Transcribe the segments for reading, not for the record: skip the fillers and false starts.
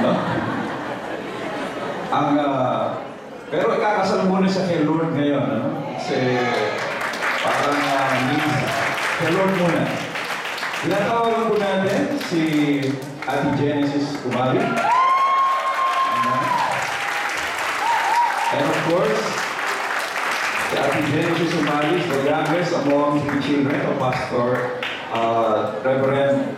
no? Pero ikakasal muna siya kay Lord ngayon, ano? Kasi parang kay Lord muna. Tinatawagan po natin si Ate Genesis Umali. And of course, si Ate Genesis Umali is the youngest among three children of Pastor Reverend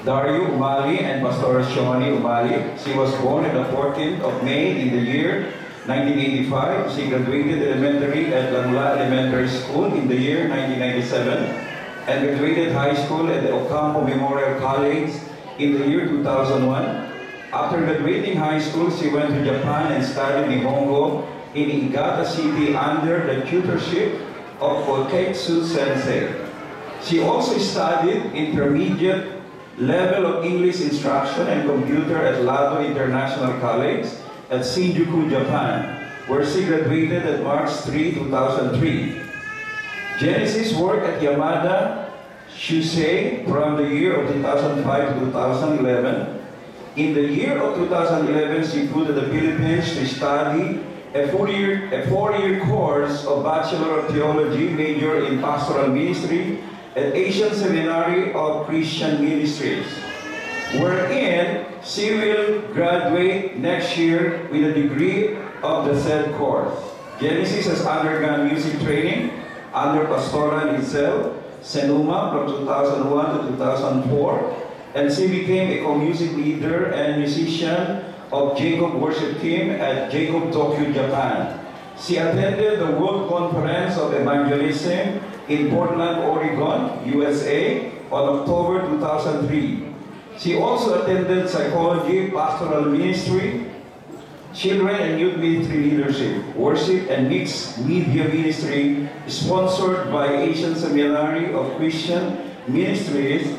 Dario Umali and Pastor Shoni Umali. She was born on the 14th of May in the year 1985. She graduated elementary at Langla Elementary School in the year 1997 and graduated high school at the Ocampo Memorial College in the year 2001. After graduating high school, she went to Japan and studied Nihongo in Niigata City under the tutorship of Koketsu Sensei. She also studied intermediate level of English instruction and computer at Lado International College at Shinjuku, Japan, where she graduated at March 3, 2003. Genesis worked at Yamada Shusei from the year of 2005 to 2011. In the year of 2011, she flew to the Philippines to study a four-year course of Bachelor of Theology, major in Pastoral Ministry at Asian Seminary of Christian Ministries, wherein she will graduate next year with a degree of the said course. Genesis has undergone music training under Pastoral itself, Senuma from 2001 to 2004, and she became a co-music leader and musician of Jacob Worship Team at Jacob Tokyo, Japan. She attended the World Conference of Evangelism in Portland, Oregon, USA on October 2003. She also attended Psychology, Pastoral Ministry, Children and Youth Ministry Leadership, Worship and Mixed Media Ministry, sponsored by Asian Seminary of Christian Ministries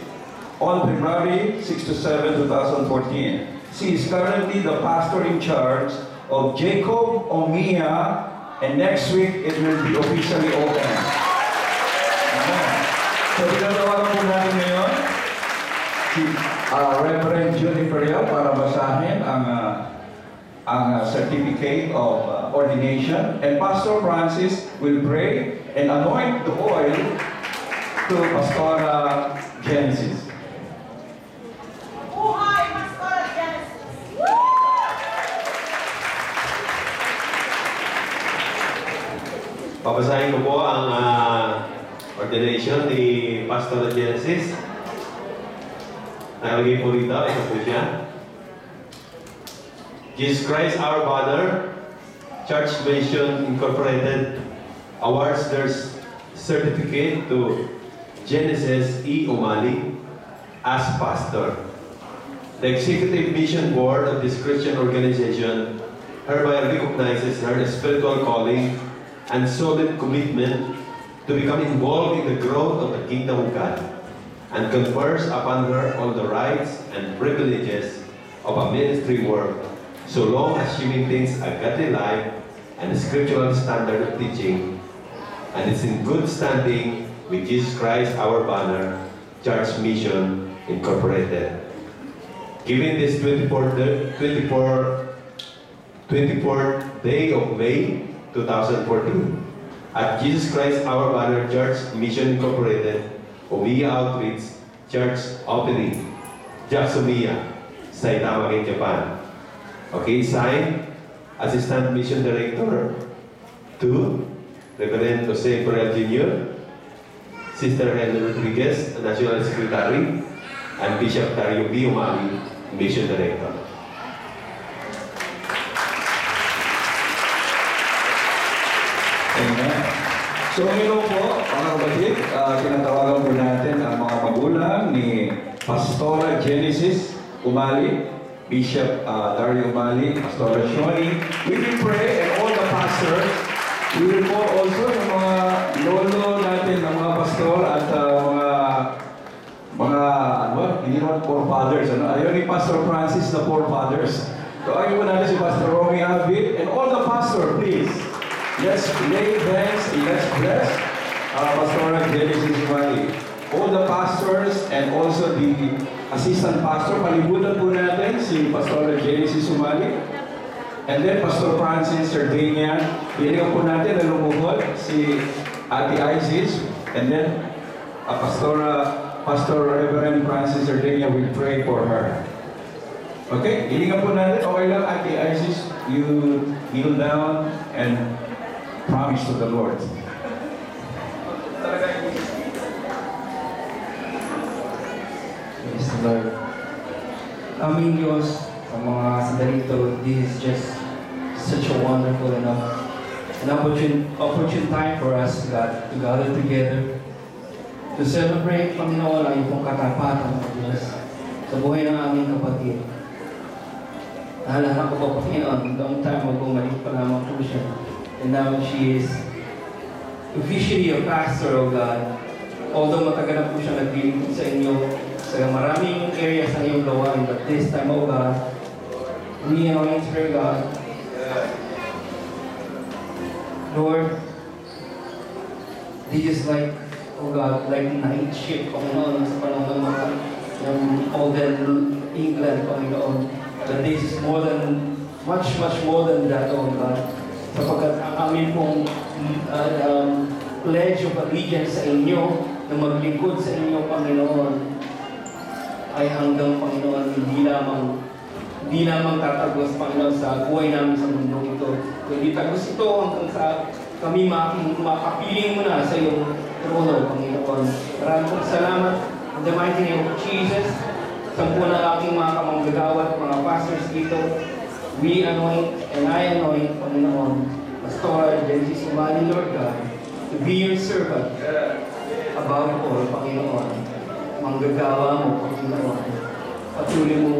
on February 6 to 7, 2014. She is currently the pastor in charge of Jacob Omiya, and next week it will be officially open. So, pinatawagan po natin ngayon si Reverend Judy Ferriel para basahin ang certificate of ordination, and Pastor Francis will pray and anoint the oil to Pastor Genesis. Pabasahin ko po ang ordination ni Pastor Genesis. Nakalagay po rito, ito po siya. Jesus Christ our Father, Church Mission Incorporated awards their certificate to Genesis E. Umali as pastor. The Executive Mission Board of this Christian organization hereby recognizes her spiritual calling and solid commitment to become involved in the growth of the Kingdom of God, and confers upon her all the rights and privileges of a ministry work, so long as she maintains a godly life and a scriptural standard of teaching, and is in good standing with Jesus Christ our banner, Church Mission Incorporated. Given this 24th day of May 2014, at Jesus Christ our banner, Church Mission Incorporated, Omiya Outreach Church opening, Jacksomiya, Saitama, Japan. Okay, signed, Assistant Mission Director to Reverend Jose Ferriel Jr., Sister Helen Rodriguez, National Secretary, and Bishop Dario B. Umali, Mission Director. Amen. So ngayon po, mga kapatid, tinatawagan po natin ang mga magulang ni Pastora Genesis Umali, Bishop Dario Umali, Pastora Shoni. We will pray, and all the pastors. We will call also ng mga lolo natin, ng mga pastor at hindi naman forefathers. Ayaw ni Pastor Francis na forefathers. So ayaw po natin si Pastor Romy Abid, and all the pastors, please. Let's lay hands, let's bless Pastora Genesis Umali. All the pastors and also the Assistant Pastor, palibutan po natin si Pastor Genesis Umali. And then Pastor Francis Sardinia. Hilingan po natin na lumuhod si Ate Isis. And then Pastor Reverend Francis Sardinia will pray for her. Okay, hilingan po natin. Okay lang, Ate Isis, you kneel down and promise to the Lord. Praise the Lord. Aming Diyos, sa mga sandali ito, this is just such a wonderful and an opportune time for us, God, to gather together, to celebrate, Panginoon, ang iyong katapatan, O Diyos, sa buhay ng aming kapatid. Naalala ko po, Panginoon, long time ago, maliit pa lamang po siya. And now she is officially a pastor, O God. Although matagal na po siya naglilingkod sa inyo, sa maraming areas ng iyong gawain, but this time, O God, we anoint her, God. Lord, this is like, oh God, like night shift, Panginoon, sa panahon ng mga ng olden England, Panginoon. But this is more than, much more than that, oh God. Sapagkat ang amin pong pledge of allegiance sa inyo, na maglingkod sa inyo, Panginoon, ay hanggang, Panginoon, hindi lamang tatagos, Panginoon, sa buhay namin sa mundo ito. Kundi tagos ito hanggang sa kami makapiling mo na sa iyong trono, Panginoon. Maraming pong salamat in the mighty name of Jesus. Sampu na aking mga kamanggagawa at mga pastors dito. We anoint and I anoint, Panginoon, Pastor Genesis Umali, Lord God, to be your servant. Above all, Panginoon, manggagawa mo, Panginoon. Patuloy mo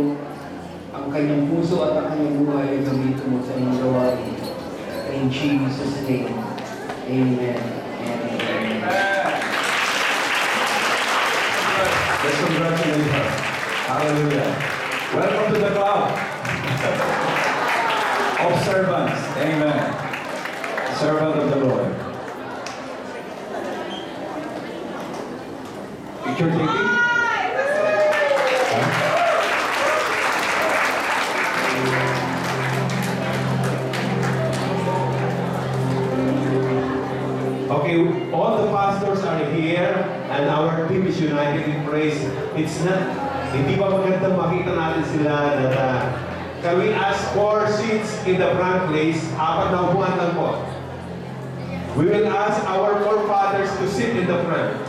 ang kanyang puso at ang kanyang buhay ay gamitin mo sa iyong gawain. In Jesus' name, amen and amen. Let's congratulate her. Hallelujah. Welcome to the club of servants. Amen. Servant of the Lord. Picture taking? Okay, all the pastors are here and our team is united in praise. It's not, hindi ba maganda makita natin sila na can we ask for seats in the front place? 4 na upuan lang po. We will ask our forefathers to sit in the front.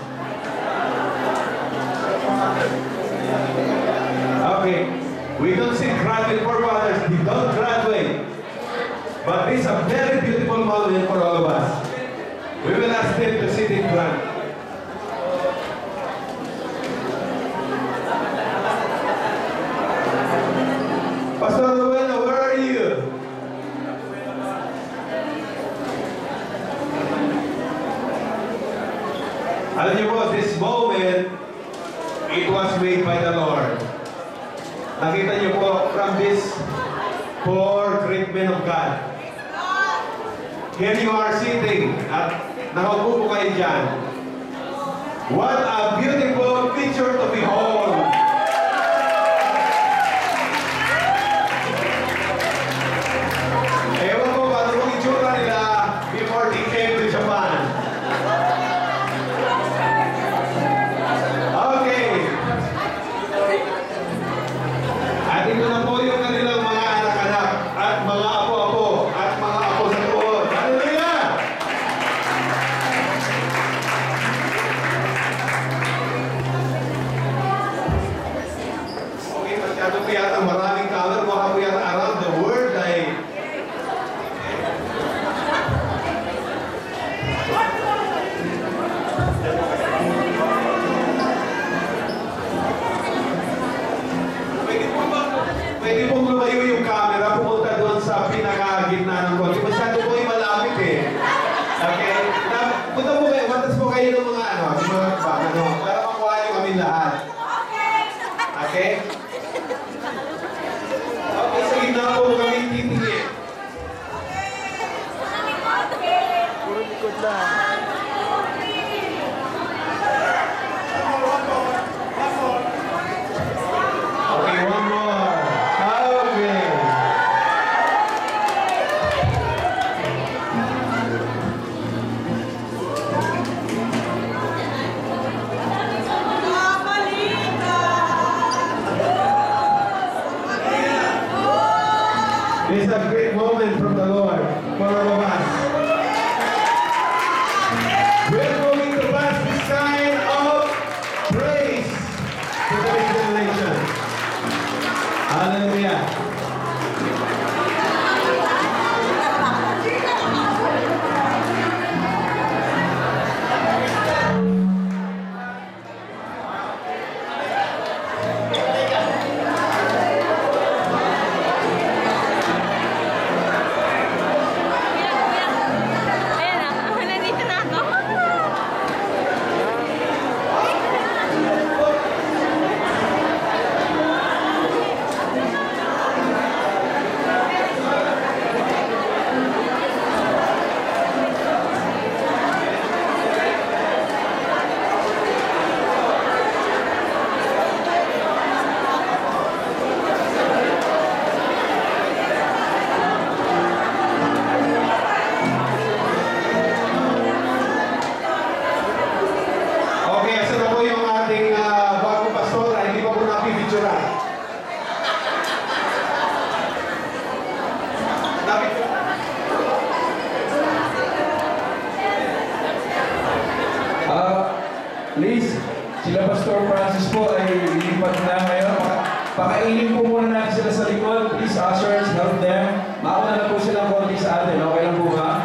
Okay, we don't see graduate forefathers, they don't graduate. But this is a very beautiful moment for all of us. We will ask them to sit in front. Pastor Rowena, where are you? Alam niyo po, this moment, it was made by the Lord. Nakita niyo po, from this four great men of God. Here you are sitting at nakaupo po kayo dyan. What a beautiful picture to behold! Ewan ko paano kung itsura nila before they came to Japan. Okay. At ito na po yung kanilang mga anak-anak at mga apo-apo at mga apo sa tuon. Hallelujah! Okay, masyado po yata maraming camera. Baka po yata around the world ay pwede pong lumayo yung camera, pumunta doon sa pinakagitna ng konti. Masyado po yung malapit eh. Okay? Punta po kayo, matas po kayo ng mga yung mga baka, para makuha nyo kami lahat. Okay? Okay, sa gitna It is a great moment from the Lord for all of us. We're going to pass this kind of praise to the next generation. Hallelujah. Ayan na, nandito na ako. Okay, asa na po yung ating bagong pastora? Hindi pa po napipicturan. Please, sila Pastor Francis po ay lilipat na ngayon. Pakainin po muna natin sila sa likod. Please, ushers, help them. Mauna na po silang konti sa atin. Okay lang po ba?